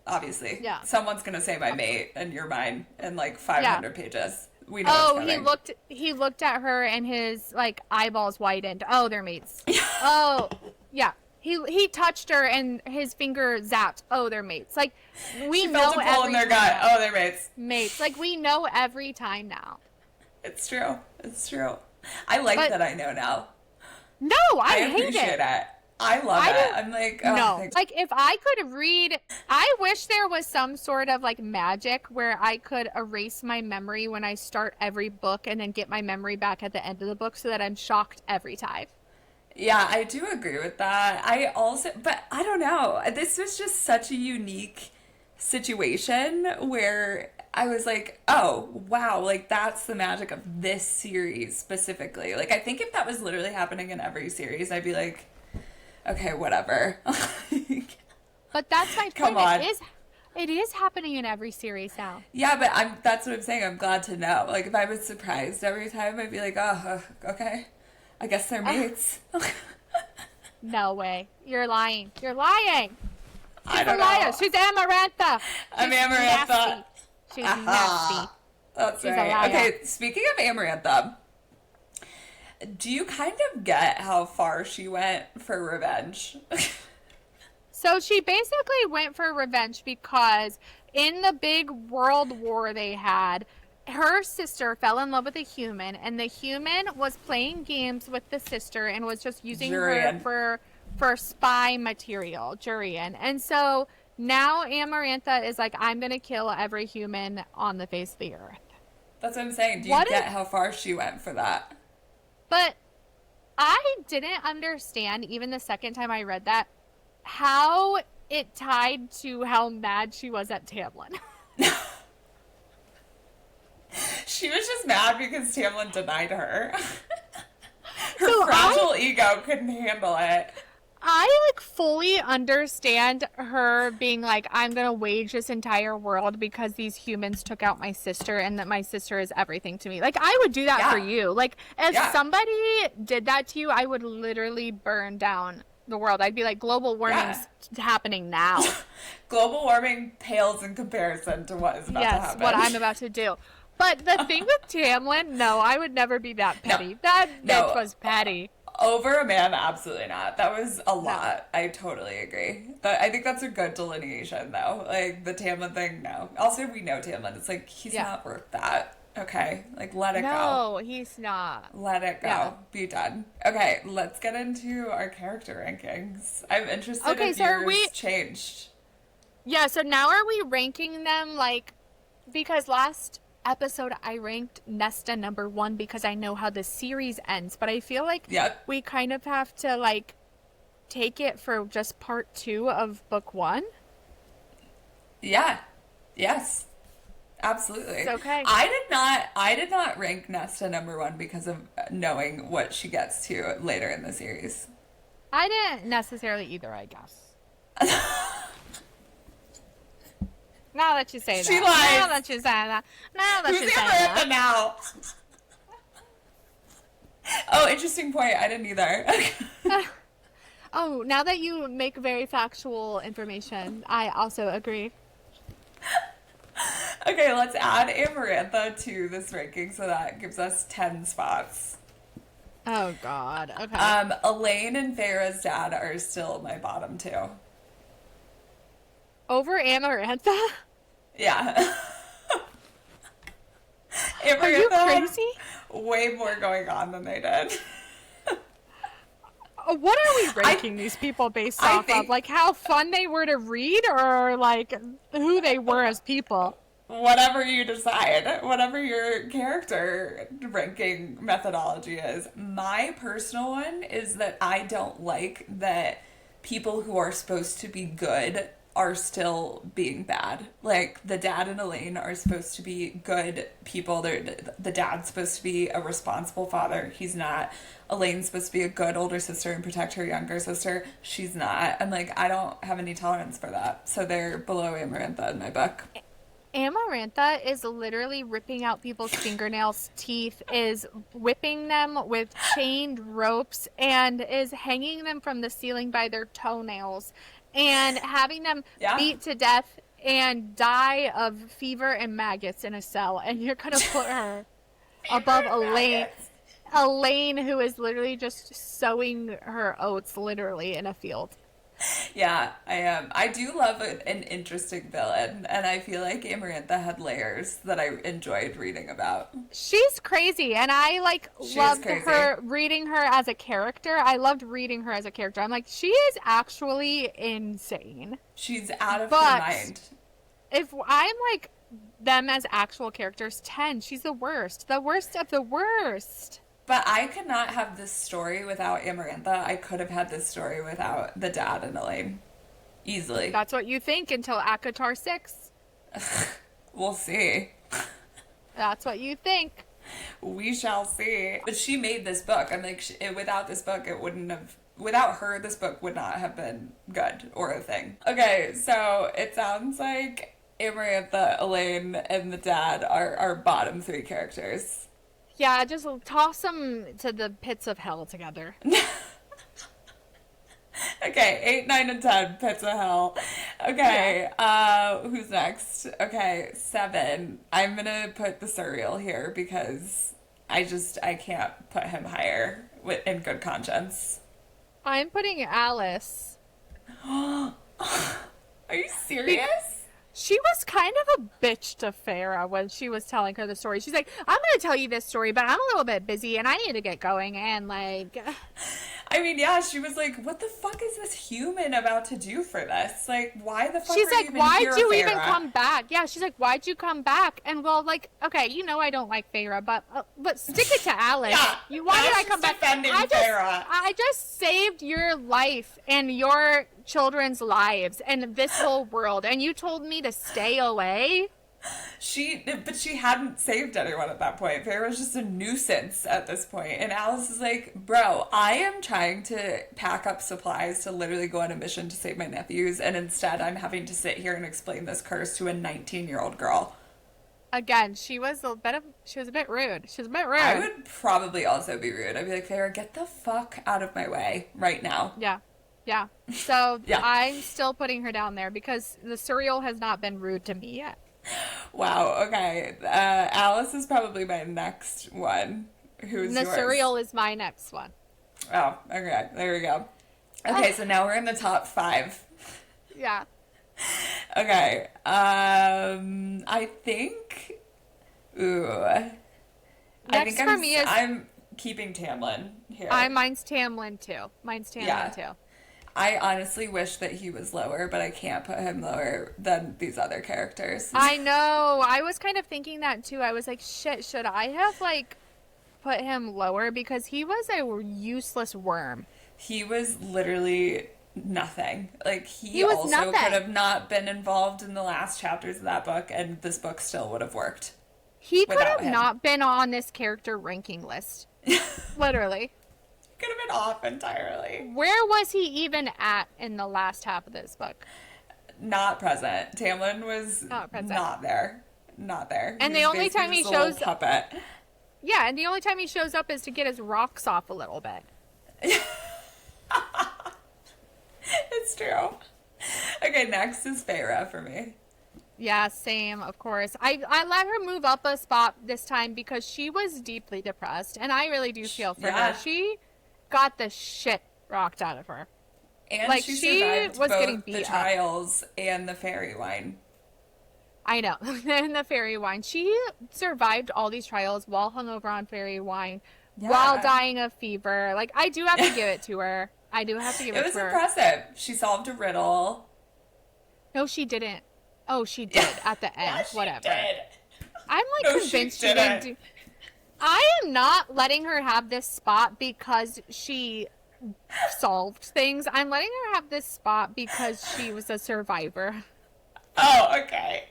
S1: Obviously.
S2: Yeah.
S1: Someone's going to say my mate and you're mine in like 500 pages. We know it's coming.
S2: he looked at her and his like eyeballs widened. Oh, they're mates. Oh, yeah. He touched her and his finger zapped. Oh, they're mates. Like we know
S1: every pull in their gut. Oh, they're mates.
S2: Mates. Like we know every time now.
S1: It's true. It's true. I like that I know now.
S2: No, I hate
S1: appreciate it. I love it. I'm like, oh,
S2: no.
S1: thanks.
S2: Like if I could read, I wish there was some sort of like magic where I could erase my memory when I start every book and then get my memory back at the end of the book so that I'm shocked every time.
S1: Yeah, I do agree with that. But I don't know. This was just such a unique situation where I was like, oh, wow, like that's the magic of this series specifically. Like, I think if that was literally happening in every series, I'd be like, okay, whatever.
S2: But that's my point.
S1: Come on.
S2: It is happening in every series now.
S1: Yeah, but that's what I'm saying. I'm glad to know. Like, if I was surprised every time, I'd be like, oh, okay. I guess they're mates.
S2: No way. You're lying. You're lying.
S1: I don't know.
S2: She's Amarantha.
S1: I'm Amarantha.
S2: Nasty. She's nasty.
S1: That's right. Okay, speaking of Amarantha, do you kind of get how far she went for revenge?
S2: So she basically went for revenge because in the big world war they had, her sister fell in love with a human, and the human was playing games with the sister and was just using her for spy material, Jurian. And so now Amarantha is like, I'm going to kill every human on the face of the earth.
S1: That's what I'm saying. Do you get how far she went for that?
S2: But I didn't understand, even the second time I read that, how it tied to how mad she was at Tamlin.
S1: She was just mad because Tamlin denied her. Her fragile ego couldn't handle it.
S2: I like fully understand her being like, I'm gonna wage this entire world because these humans took out my sister and that my sister is everything to me. Like, I would do that for you. Like, if somebody did that to you, I would literally burn down the world. I'd be like, global warming's happening now. Global
S1: warming pales in comparison to what is about to happen.
S2: Yes, what I'm about to do. But the thing with Tamlin, no, I would never be that petty. No. That bitch was petty.
S1: Over a man, absolutely not. That was a lot. No. I totally agree. But I think that's a good delineation, though. Like, the Tamlin thing, no. Also, we know Tamlin. It's like, he's not worth that. Okay? Like, let it go.
S2: No, he's not.
S1: Let it go. Yeah. Be done. Okay, let's get into our character rankings. I'm interested if yours changed.
S2: Yeah, so now are we ranking them, like, because last episode, I ranked Nesta number 1 because I know how the series ends. But I feel like we kind of have to, like, take it for just part 2 of book 1.
S1: Yeah. Yes. Absolutely.
S2: It's okay.
S1: I did not rank Nesta number 1 because of knowing what she gets to later in the series.
S2: I didn't necessarily either, I guess. Now that you say
S1: she
S2: that.
S1: Lies.
S2: Now that you say that. Now that
S1: Who's
S2: you say that.
S1: Amarantha now? Oh, interesting point. I didn't either.
S2: Oh, now that you make very factual information, I also agree.
S1: Okay, let's add Amarantha to this ranking so that gives us 10 spots.
S2: Oh, God. Okay.
S1: Elaine and Feyre's dad are still my bottom 2.
S2: Over Amarantha?
S1: Yeah.
S2: Are you crazy?
S1: Way more going on than they did.
S2: What are we ranking these people based off of? Like how fun they were to read, or like who they were as people?
S1: Whatever you decide, whatever your character ranking methodology is. My personal one is that I don't like that people who are supposed to be good are still being bad. Like, the dad and Elaine are supposed to be good people. The dad's supposed to be a responsible father. He's not. Elaine's supposed to be a good older sister and protect her younger sister. She's not. I'm like, I don't have any tolerance for that. So they're below Amarantha in my book.
S2: Amarantha is literally ripping out people's fingernails, teeth, is whipping them with chained ropes, and is hanging them from the ceiling by their toenails, and having them beat to death and die of fever and maggots in a cell. And you're going to put her above Elaine. Elaine, who is literally just sowing her oats literally in a field.
S1: Yeah, I am. I do love an interesting villain, and I feel like Amarantha had layers that I enjoyed reading about.
S2: She's crazy, and I loved her reading her as a character. I loved reading her as a character. I'm like, she is actually insane.
S1: She's out of her mind.
S2: If I'm like them as actual characters, 10. She's the worst of the worst.
S1: But I could not have this story without Amarantha. I could have had this story without the dad and Elaine. Easily.
S2: That's what you think until ACOTAR 6.
S1: We'll see.
S2: That's what you think.
S1: We shall see. But she made this book. I'm like, without this book, it wouldn't have... Without her, this book would not have been good or a thing. Okay, so it sounds like Amarantha, Elaine, and the dad are our bottom 3 characters.
S2: Yeah, just toss them to the pits of hell together.
S1: Okay, 8, 9, and 10, pits of hell. Okay, who's next? Okay, 7. I'm gonna put the Surreal here because I can't put him higher in good conscience.
S2: I'm putting Alice.
S1: Are you serious?
S2: She was kind of a bitch to Feyre when she was telling her the story. She's like, I'm going to tell you this story, but I'm a little bit busy and I need to get going. And like...
S1: I mean, yeah, she was like, what the fuck is this human about to do for this? Like, why the fuck
S2: she's
S1: are
S2: like,
S1: you even
S2: why'd
S1: here,
S2: you
S1: Feyre?
S2: even come back? Yeah, she's like, why'd you come back? And well, like, okay, you know I don't like Feyre, but stick it to Alice.
S1: Yeah,
S2: Why did I come back?
S1: Feyre.
S2: I just saved your life and your children's lives and this whole world, and you told me to stay away?
S1: But she hadn't saved anyone at that point. Feyre was just a nuisance at this point. And Alice is like, bro, I am trying to pack up supplies to literally go on a mission to save my nephews, and instead I'm having to sit here and explain this curse to a 19-year-old girl.
S2: Again, she was a bit rude. She was a bit rude.
S1: I would probably also be rude. I'd be like, Feyre, get the fuck out of my way right now.
S2: Yeah. So
S1: Yeah.
S2: I'm still putting her down there because the Surreal has not been rude to me yet.
S1: Wow, okay. Alice is probably my next one. Who's yours?
S2: The Surreal is my next one.
S1: Oh, okay. There we go. Okay, so now we're in the top 5.
S2: Yeah.
S1: Okay. I think... Ooh.
S2: Next for me is...
S1: I'm keeping Tamlin here.
S2: Mine's Tamlin, too.
S1: I honestly wish that he was lower, but I can't put him lower than these other characters.
S2: I know. I was kind of thinking that too. I was like, shit, should I have like put him lower? Because he was a useless worm.
S1: He was literally nothing. Like, he
S2: was
S1: also
S2: nothing.
S1: could have not been involved in the last chapters of that book, and this book still would have worked.
S2: He could have
S1: him.
S2: not been on this character ranking list. Literally.
S1: Could have been off entirely.
S2: Where was he even at in the last half of this book?
S1: Not present. Tamlin was
S2: not
S1: there. Not there.
S2: And the only time he shows
S1: puppet.
S2: Yeah, and the only time he shows up is to get his rocks off a little bit.
S1: It's true. Okay, next is Feyre for me.
S2: Yeah, same, of course. I let her move up a spot this time because she was deeply depressed, and I really do feel for her. She got the shit rocked out of her.
S1: And
S2: like,
S1: she
S2: was
S1: both
S2: getting beat
S1: the trials and the fairy wine.
S2: I know. And the fairy wine. She survived all these trials while hungover on fairy wine, while dying of fever. Like, I do have to give it to her. I do have to give it to her.
S1: It was impressive. She solved a riddle.
S2: No, she didn't. Oh, she did at the end.
S1: Yeah, she
S2: Whatever.
S1: did.
S2: I'm like convinced she didn't do. I am not letting her have this spot because she solved things. I'm letting her have this spot because she was a survivor.
S1: Oh, okay.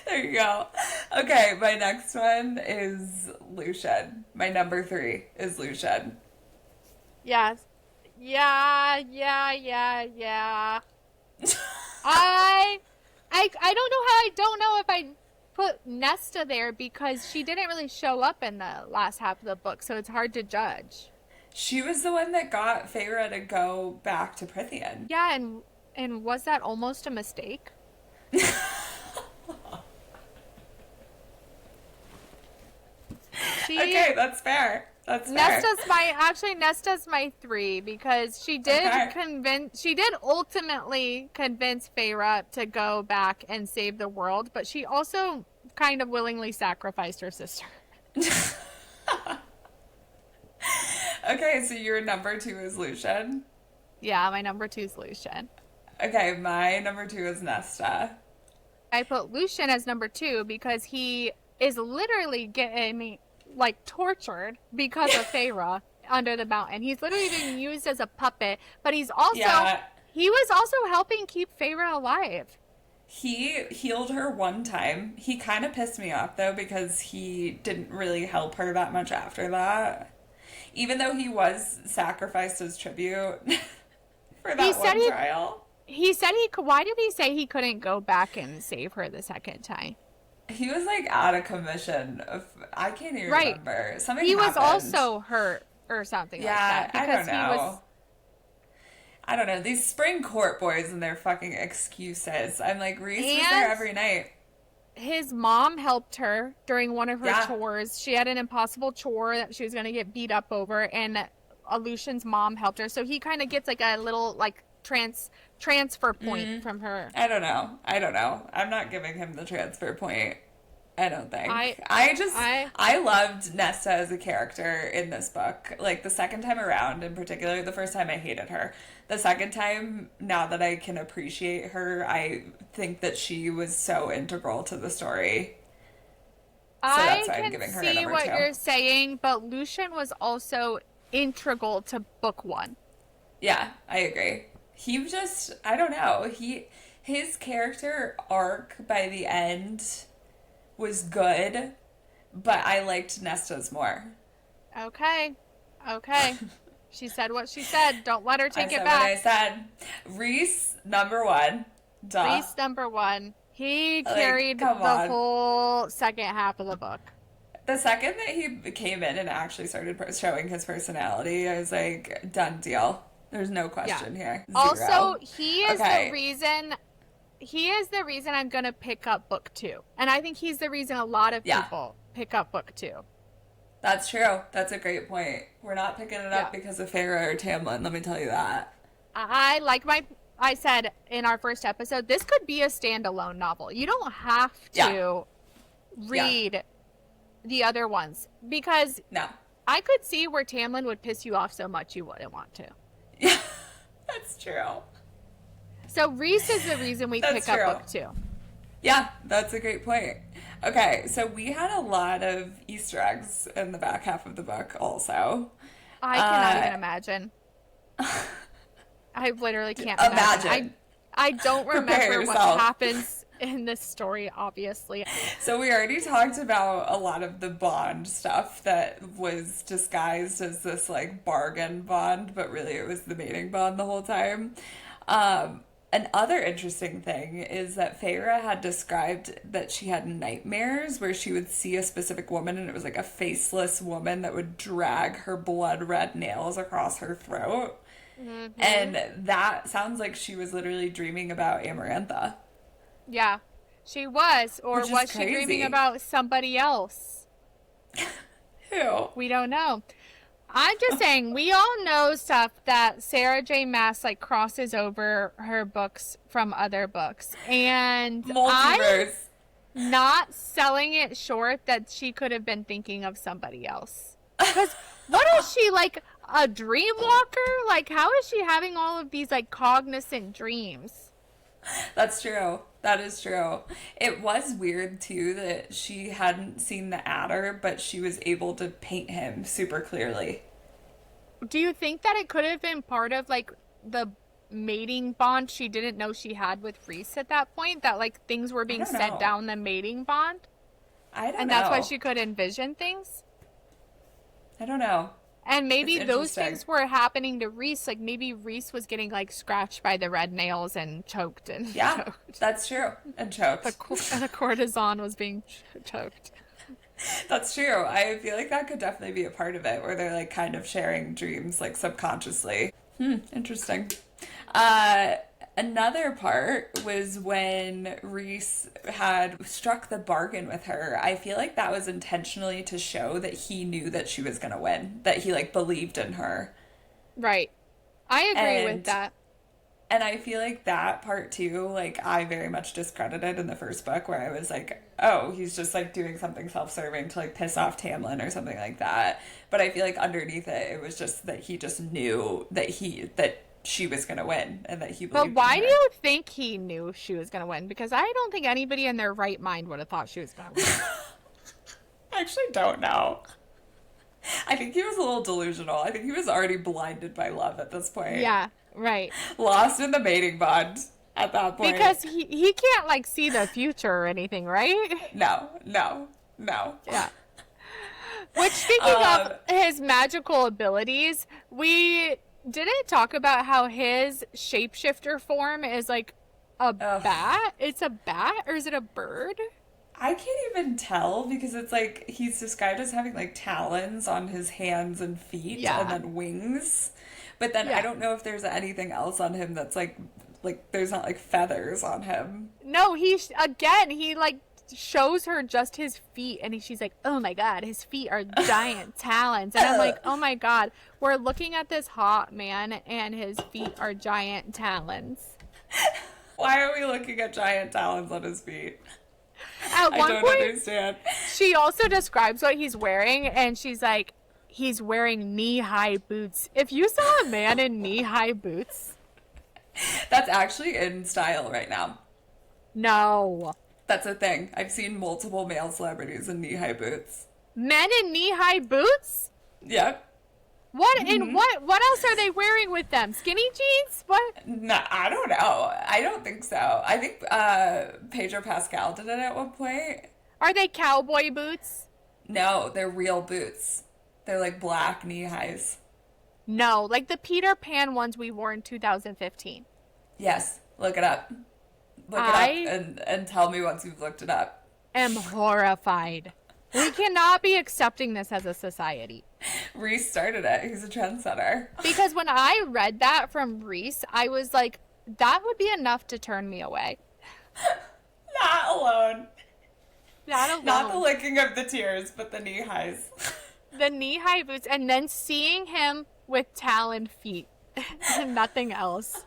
S1: There you go. Okay, my next one is Lucian. My number 3 is Lucian.
S2: Yes. Yeah. I don't know how I don't know if I put Nesta there because she didn't really show up in the last half of the book, so it's hard to judge.
S1: She was the one that got Feyre to go back to Prythian.
S2: Yeah, and was that almost a mistake?
S1: Okay, that's fair. That's fair.
S2: Nesta's my 3 because she did ultimately convince Feyre to go back and save the world, but she also kind of willingly sacrificed her sister.
S1: Okay, so your number 2 is Lucian?
S2: Yeah, my number 2 is Lucian.
S1: Okay, my number 2 is Nesta.
S2: I put Lucian as number 2 because he is literally getting like tortured because of Feyre under the mountain. He's literally being used as a puppet, but he was also helping keep Feyre alive.
S1: He healed her one time. He kind of pissed me off though because he didn't really help her that much after that. Even though he was sacrificed as tribute for that trial.
S2: He said why did he say he couldn't go back and save her the second time?
S1: He was like out of commission. I can't even remember. Something
S2: he
S1: happened.
S2: Was also hurt or something like that.
S1: Yeah, I don't know. I don't know. These spring court boys and their fucking excuses. I'm like, Rhys was there every night.
S2: His mom helped her during one of her chores. She had an impossible chore that she was going to get beat up over, and Lucian's mom helped her. So he kind of gets like a little like transfer point from her.
S1: I don't know. I'm not giving him the transfer point. I don't think. I loved Nesta as a character in this book. Like the second time around in particular, the first time I hated her. The second time, now that I can appreciate her, I think that she was so integral to the story. So that's why I'm giving her a number 2. I can see what
S2: you're saying, but Lucian was also integral to book 1.
S1: Yeah, I agree. He just, I don't know. His character arc by the end was good, but I liked Nesta's more.
S2: Okay. She said what she said. Don't let her take it back.
S1: I said. Rhys, number 1. Duh.
S2: Rhys, number 1. He carried the whole second half of the book.
S1: The second that he came in and actually started showing his personality, I was like, done deal. There's no question here. 0.
S2: Also, he is the reason I'm going to pick up book 2. And I think he's the reason a lot of people pick up book 2.
S1: That's true. That's a great point. We're not picking it up because of Feyre or Tamlin, let me tell you that.
S2: I said in our first episode, this could be a standalone novel. You don't have to read the other ones because I could see where Tamlin would piss you off so much you wouldn't want to.
S1: Yeah. That's true.
S2: So Rhys is the reason we pick up book 2.
S1: Yeah, that's a great point. Okay, so we had a lot of Easter eggs in the back half of the book also.
S2: I cannot even imagine. I literally can't imagine. I don't remember what happens in this story, obviously.
S1: So we already talked about a lot of the bond stuff that was disguised as this like bargain bond, but really it was the mating bond the whole time. Another interesting thing is that Feyre had described that she had nightmares where she would see a specific woman and it was like a faceless woman that would drag her blood red nails across her throat. Mm-hmm. And that sounds like she was literally dreaming about Amarantha.
S2: Yeah, she was. Or was she dreaming about somebody else?
S1: Who?
S2: We don't know. I'm just saying, we all know stuff that Sarah J. Maas like crosses over her books from other books. And
S1: multiverse.
S2: I'm not selling it short that she could have been thinking of somebody else. Because what is she, like a dream walker? Like, how is she having all of these like cognizant dreams?
S1: That's true. That is true. It was weird, too, that she hadn't seen the adder, but she was able to paint him super clearly.
S2: Do you think that it could have been part of, like, the mating bond she didn't know she had with Rhys at that point? That, like, things were being set down the mating bond?
S1: I don't know.
S2: And that's why she could envision things?
S1: I don't know.
S2: And maybe those things were happening to Rhys. Like, maybe Rhys was getting, like, scratched by the red nails and choked. Choked.
S1: That's true. And choked.
S2: The courtesan was being choked.
S1: That's true. I feel like that could definitely be a part of it, where they're, like, kind of sharing dreams, like, subconsciously. Interesting. Another part was when Rhys had struck the bargain with her. I feel like that was intentionally to show that he knew that she was going to win, that he, like, believed in her.
S2: Right. I agree with that.
S1: And I feel like that part, too, like, I very much discredited in the first book, where I was like, oh, he's just, like, doing something self-serving to, like, piss off Tamlin or something like that. But I feel like underneath it, it was just that he just knew that she was going to win and that he believed.
S2: But why do you think he knew she was going to win? Because I don't think anybody in their right mind would have thought she was going to win.
S1: I actually don't know. I think he was a little delusional. I think he was already blinded by love at this point.
S2: Yeah, right.
S1: Lost in the mating bond at that point.
S2: Because he can't, like, see the future or anything, right?
S1: No.
S2: Yeah. Which, speaking of his magical abilities, we didn't talk about how his shapeshifter form is like a bat. It's a bat, or is it a bird?
S1: I can't even tell, because it's like he's described as having like talons on his hands and feet and then wings. But then I don't know if there's anything else on him that's like there's not like feathers on him.
S2: No, he like shows her just his feet, and she's like, oh my god, his feet are giant talons. And I'm like, oh my god, we're looking at this hot man and his feet are giant talons.
S1: Why are we looking at giant talons on his feet?
S2: At one point,
S1: understand.
S2: She also describes what he's wearing, and she's like, he's wearing knee-high boots. If you saw a man in knee-high boots,
S1: that's actually in style right now.
S2: No.
S1: That's a thing. I've seen multiple male celebrities in knee-high boots.
S2: Men in knee-high boots?
S1: Yep.
S2: What in what else are they wearing with them? Skinny jeans? What?
S1: No, I don't know. I don't think so. I think Pedro Pascal did it at one point.
S2: Are they cowboy boots?
S1: No, they're real boots. They're like black knee-highs.
S2: No, like the Peter Pan ones we wore in 2015.
S1: Yes, look it up. Look it up and tell me once you've looked it up.
S2: Am horrified. We cannot be accepting this as a society.
S1: Rhys started it. He's a trendsetter.
S2: Because when I read that from Rhys, I was like, that would be enough to turn me away.
S1: Not alone.
S2: Not alone.
S1: Not the licking of the tears, but the knee-highs.
S2: The knee-high boots, and then seeing him with talon feet and nothing else.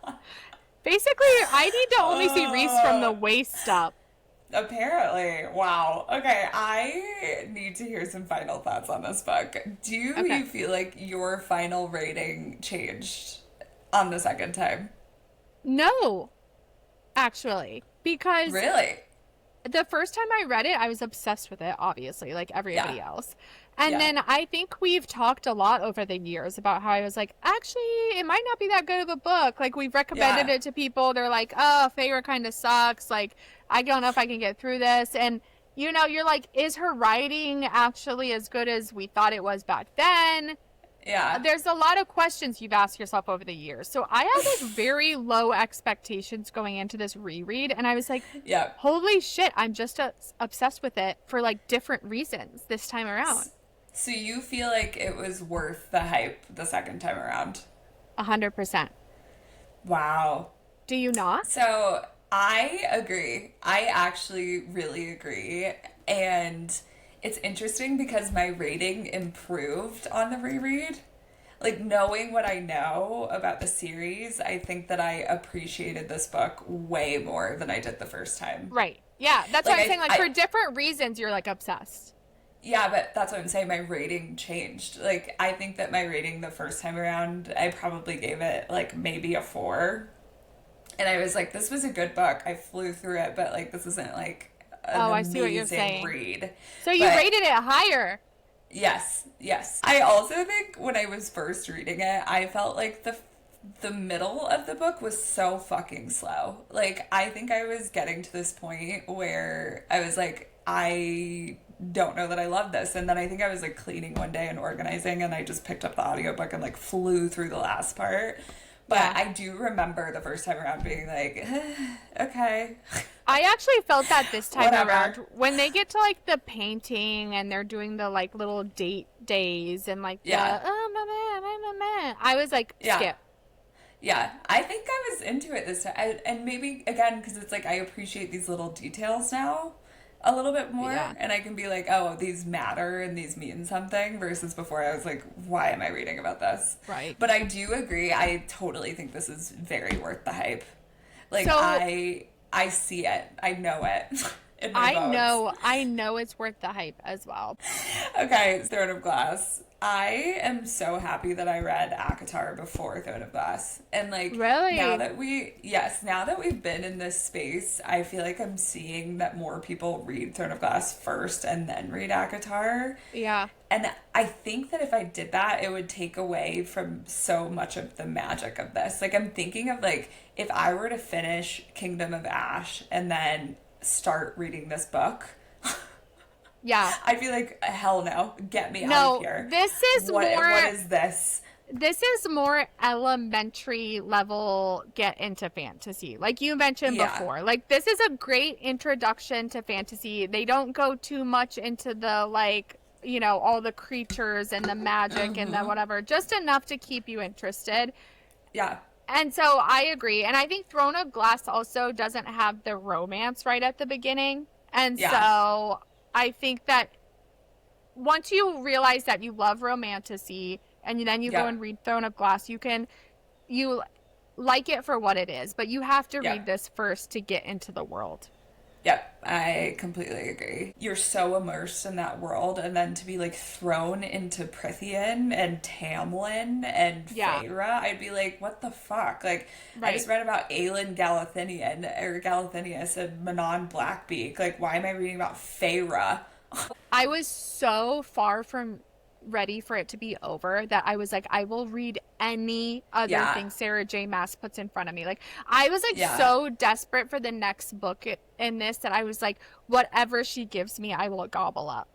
S2: Basically, I need to only see Rhys from the waist up.
S1: Apparently. Wow. Okay, I need to hear some final thoughts on this book. Do you feel like your final rating changed on the second time?
S2: No, actually, because
S1: Really?
S2: the first time I read it, I was obsessed with it, obviously, like everybody
S1: Yeah.
S2: else. And
S1: Yeah.
S2: then I think we've talked a lot over the years about how I was like, actually, it might not be that good of a book. Like, we've recommended
S1: Yeah.
S2: it to people. They're like, oh, Feyre kind of sucks. Like, I don't know if I can get through this. And, you know, you're like, is her writing actually as good as we thought it was back then?
S1: Yeah.
S2: There's a lot of questions you've asked yourself over the years. So I had like very low expectations going into this reread. And I was like,
S1: Yeah.
S2: holy shit, I'm just obsessed with it for like different reasons this time around.
S1: So you feel like it was worth the hype the second time around?
S2: 100%.
S1: Wow.
S2: Do you not?
S1: So I agree. I actually really agree. And it's interesting because my rating improved on the reread. Like, knowing what I know about the series, I think that I appreciated this book way more than I did the first time.
S2: Right. Yeah, that's
S1: Like,
S2: what I'm saying. Like, for different reasons, you're like obsessed.
S1: Yeah, but that's what I'm saying. My rating changed. Like, I think that my rating the first time around, I probably gave it, like, maybe a 4. And I was like, this was a good book. I flew through it, but, like, this isn't, like, an
S2: I see what you're
S1: amazing
S2: saying.
S1: read.
S2: So you rated it higher.
S1: Yes, yes. I also think when I was first reading it, I felt like the middle of the book was so fucking slow. Like, I think I was getting to this point where I was like, I don't know that I love this. And then I think I was like cleaning one day and organizing, and I just picked up the audiobook and like flew through the last part. But
S2: Yeah.
S1: I do remember the first time around being like, okay.
S2: I actually felt that this time
S1: Whatever.
S2: around when they get to like the painting and they're doing the like little date days and like
S1: Yeah.
S2: the my man. I was like,
S1: Yeah.
S2: skip.
S1: Yeah, I think I was into it this time. And maybe, again, because it's like I appreciate these little details now a little bit more.
S2: Yeah.
S1: And I can be like, oh, these matter and these mean something. Versus before I was like, why am I reading about this?
S2: Right.
S1: But I do agree. I totally think this is very worth the hype. Like,
S2: So-
S1: I see it. I know it. In my bones.
S2: I know it's worth the hype as well.
S1: Okay, Throne of Glass. I am so happy that I read ACOTAR before Throne of Glass. And like,
S2: Really?
S1: now that we've been in this space, I feel like I'm seeing that more people read Throne of Glass first and then read ACOTAR.
S2: Yeah.
S1: And I think that if I did that, it would take away from so much of the magic of this. Like, I'm thinking of like, if I were to finish Kingdom of Ash and then start reading this book,
S2: Yeah.
S1: I'd be like, hell no, get me out
S2: No,
S1: of here.
S2: this is
S1: What
S2: more.
S1: is this?
S2: This is more elementary level get into fantasy, like you mentioned
S1: Yeah.
S2: before. Like, this is a great introduction to fantasy. They don't go too much into the, like, you know, all the creatures and the magic and the whatever, just enough to keep you interested.
S1: Yeah.
S2: And so I agree. And I think Throne of Glass also doesn't have the romance right at the beginning. And
S1: Yeah.
S2: so I think that once you realize that you love Romantasy and then you
S1: Yeah.
S2: go and read Throne of Glass, you like it for what it is, but you have to
S1: Yeah.
S2: read this first to get into the world.
S1: Yep, I completely agree. You're so immersed in that world, and then to be like thrown into Prithian and Tamlin and
S2: Yeah.
S1: Feyre, I'd be like, what the fuck? Like, I
S2: Right.
S1: just read about Aelin Galathinian or Galathinius and Manon Blackbeak. Like, why am I reading about Feyre?
S2: I was so far from ready for it to be over that I was like, I will read any other
S1: Yeah.
S2: thing Sarah J. Maas puts in front of me. Like, I was like
S1: Yeah.
S2: so desperate for the next book in this that I was like, whatever she gives me, I will gobble up.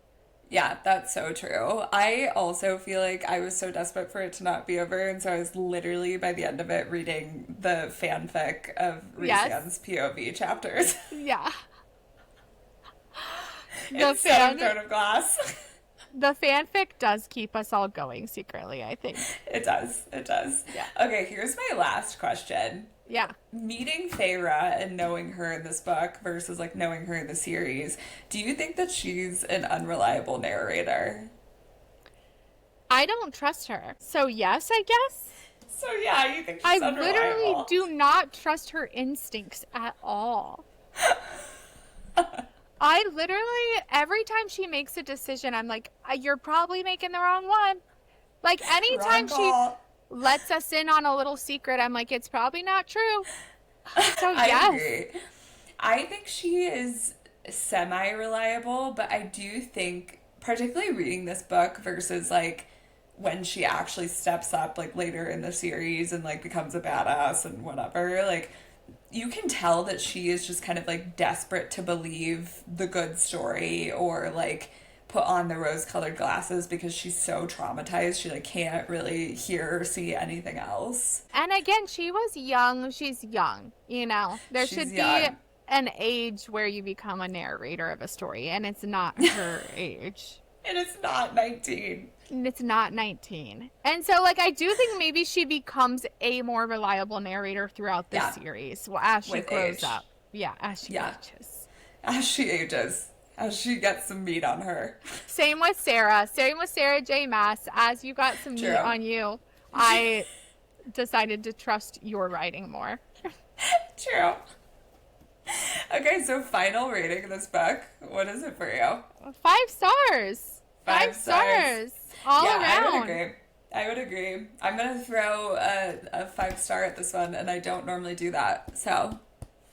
S1: Yeah, that's so true. I also feel like I was so desperate for it to not be over, and so I was literally, by the end of it, reading the fanfic of
S2: Yes.
S1: Rhysand's POV chapters.
S2: Yeah.
S1: Instead of Throne of Glass.
S2: The fanfic does keep us all going secretly, I think.
S1: It does. It does.
S2: Yeah.
S1: Okay, here's my last question.
S2: Yeah.
S1: Meeting Feyre and knowing her in this book versus like knowing her in the series, do you think that she's an unreliable narrator?
S2: I don't trust her. So yes, I guess.
S1: So yeah, you think
S2: I
S1: she's unreliable?
S2: literally do not trust her instincts at all. I literally, every time she makes a decision, I'm like, you're probably making the wrong one. Like, anytime
S1: Wrong call.
S2: lets us in on a little secret, I'm like, it's probably not true. So
S1: I agree. I think she is semi-reliable, but I do think, particularly reading this book versus like when she actually steps up like later in the series and like becomes a badass and whatever, like you can tell that she is just kind of like desperate to believe the good story or like put on the rose-colored glasses because she's so traumatized she like can't really hear or see anything else.
S2: And again, she was young. She's young, you know. There
S1: She's
S2: should be
S1: young.
S2: an age where you become a narrator of a story, and it's not her age.
S1: And it's not 19.
S2: And it's not 19. And so, like, I do think maybe she becomes a more reliable narrator throughout the series as she
S1: With
S2: grows
S1: age.
S2: up. Yeah, as she ages.
S1: As she ages. As she gets some meat on her.
S2: Same with Sarah. Same with Sarah J. Maas. As you got some meat on you, I decided to trust your writing more.
S1: True. Okay, so final rating of this book. What is it for you?
S2: 5 stars.
S1: 5 stars.
S2: All around.
S1: I would agree. I'm going to throw a 5-star at this one, and I don't normally do that. So,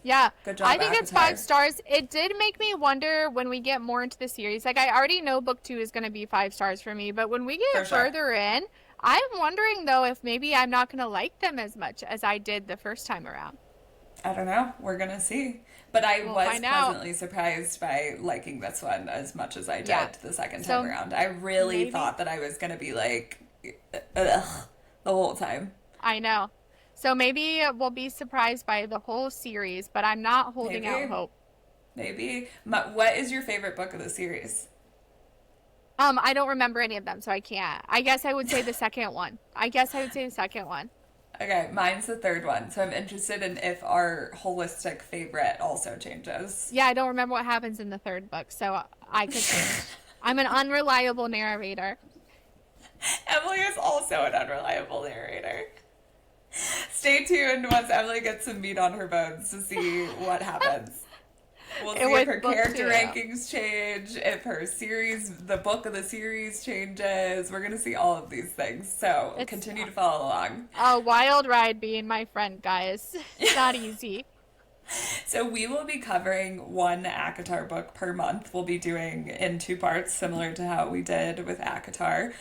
S2: yeah.
S1: good job,
S2: I think it's
S1: ACOTAR.
S2: 5 stars. It did make me wonder when we get more into the series. Like, I already know book 2 is going to be 5 stars for me, but when we get further in, I'm wondering, though, if maybe I'm not going to like them as much as I did the first time around.
S1: I don't know. We're going to see. But I was pleasantly surprised by liking this one as much as I did the second time around. I really thought that I was going to be like, ugh, the whole time.
S2: I know. So maybe we'll be surprised by the whole series, but I'm not holding out hope.
S1: Maybe. What is your favorite book of the series?
S2: I don't remember any of them, so I can't. I guess I would say the second one.
S1: Okay, mine's the third one, so I'm interested in if our holistic favorite also changes.
S2: Yeah, I don't remember what happens in the third book, so I could change. I'm an unreliable narrator.
S1: Emily is also an unreliable narrator. Stay tuned once Emily gets some meat on her bones to see what happens. We'll see if her character rankings change, if her series, the book of the series changes. We're going to see all of these things. So continue to follow along.
S2: A wild ride being my friend, guys. It's not easy.
S1: So we will be covering one ACOTAR book per month. We'll be doing in 2 parts, similar to how we did with ACOTAR.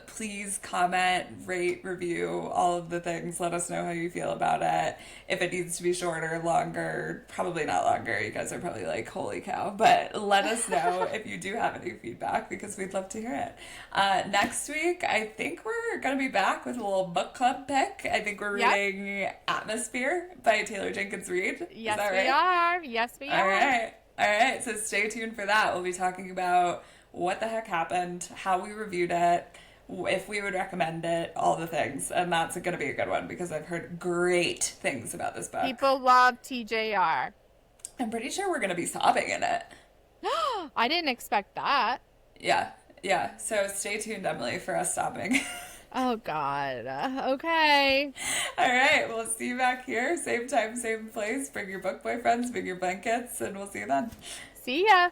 S1: Please comment, rate, review, all of the things. Let us know how you feel about it. If it needs to be shorter, longer, probably not longer. You guys are probably like, holy cow. But let us know if you do have any feedback because we'd love to hear it. Next week, I think we're going to be back with a little book club pick. I think we're reading Atmosphere by Taylor Jenkins Reid.
S2: Yes, we are. Yes, we are.
S1: All right. So stay tuned for that. We'll be talking about what the heck happened, how we reviewed it, if we would recommend it, all the things. And that's going to be a good one because I've heard great things about this book.
S2: People love TJR.
S1: I'm pretty sure we're going to be sobbing in it.
S2: I didn't expect that.
S1: Yeah. So stay tuned, Emily, for us sobbing.
S2: Oh, God. Okay.
S1: All right. We'll see you back here. Same time, same place. Bring your book boyfriends, bring your blankets, and we'll see you then.
S2: See ya.